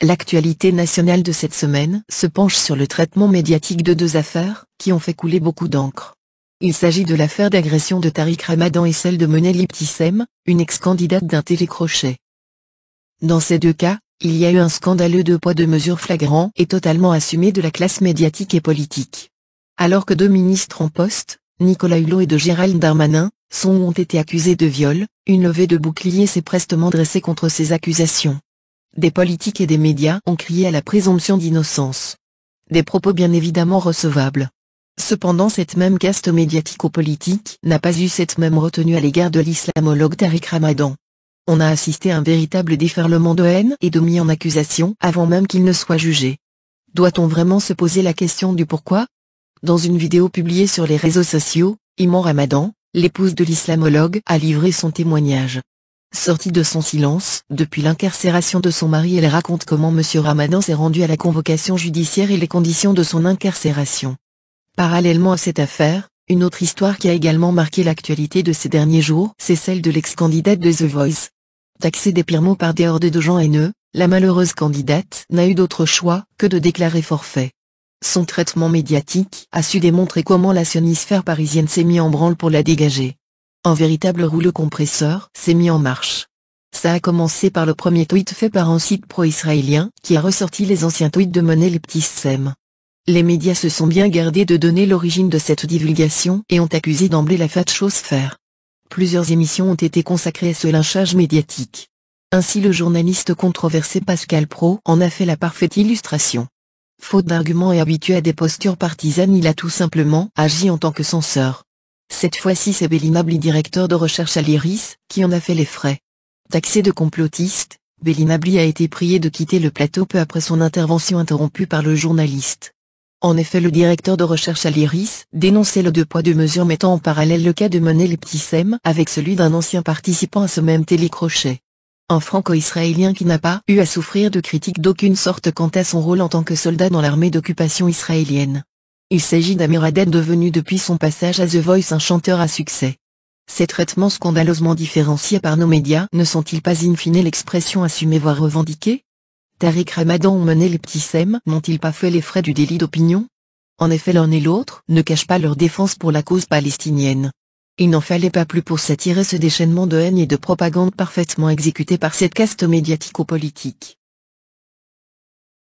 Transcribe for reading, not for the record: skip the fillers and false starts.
L'actualité nationale de cette semaine se penche sur le traitement médiatique de deux affaires qui ont fait couler beaucoup d'encre. Il s'agit de l'affaire d'agression de Tariq Ramadan et celle de Monel Ibtissem, une ex-candidate d'un télécrochet. Dans ces deux cas, il y a eu un scandaleux deux poids deux mesures flagrant et totalement assumé de la classe médiatique et politique. Alors que deux ministres en poste, Nicolas Hulot et de Gérald Darmanin, ont été accusés de viol, une levée de bouclier s'est prestement dressée contre ces accusations. Des politiques et des médias ont crié à la présomption d'innocence. Des propos bien évidemment recevables. Cependant cette même caste médiatico-politique n'a pas eu cette même retenue à l'égard de l'islamologue Tariq Ramadan. On a assisté à un véritable déferlement de haine et de mis en accusation avant même qu'il ne soit jugé. Doit-on vraiment se poser la question du pourquoi? Dans une vidéo publiée sur les réseaux sociaux, Iman Ramadan, l'épouse de l'islamologue, a livré son témoignage. Sortie de son silence, depuis l'incarcération de son mari, elle raconte comment M. Ramadan s'est rendu à la convocation judiciaire et les conditions de son incarcération. Parallèlement à cette affaire, une autre histoire qui a également marqué l'actualité de ces derniers jours, c'est celle de l'ex-candidate de The Voice. Taxée des pires mots par des hordes de gens haineux, la malheureuse candidate n'a eu d'autre choix que de déclarer forfait. Son traitement médiatique a su démontrer comment la sionisphère parisienne s'est mis en branle pour la dégager. Un véritable rouleau compresseur s'est mis en marche. Ça a commencé par le premier tweet fait par un site pro-israélien qui a ressorti les anciens tweets de Monel Ibtissem. Les médias se sont bien gardés de donner l'origine de cette divulgation et ont accusé d'emblée la fat chose faire. Plusieurs émissions ont été consacrées à ce lynchage médiatique. Ainsi le journaliste controversé Pascal Praud en a fait la parfaite illustration. Faute d'arguments et habitué à des postures partisanes, il a tout simplement agi en tant que censeur. Cette fois-ci c'est Bellinabli, directeur de recherche à l'IRIS, qui en a fait les frais. Taxé de complotiste, Bellinabli a été prié de quitter le plateau peu après son intervention interrompue par le journaliste. En effet, le directeur de recherche à l'IRIS dénonçait le deux poids deux mesures mettant en parallèle le cas de Monel Ibtissem avec celui d'un ancien participant à ce même télécrochet. Un franco-israélien qui n'a pas eu à souffrir de critiques d'aucune sorte quant à son rôle en tant que soldat dans l'armée d'occupation israélienne. Il s'agit d'Amir Haddad, devenu depuis son passage à The Voice un chanteur à succès. Ces traitements scandaleusement différenciés par nos médias ne sont-ils pas in fine l'expression assumée voire revendiquée? Tariq Ramadan ou Monel Ibtissem n'ont-ils pas fait les frais du délit d'opinion? En effet, l'un et l'autre ne cachent pas leur défense pour la cause palestinienne. Il n'en fallait pas plus pour s'attirer ce déchaînement de haine et de propagande parfaitement exécuté par cette caste médiatico-politique.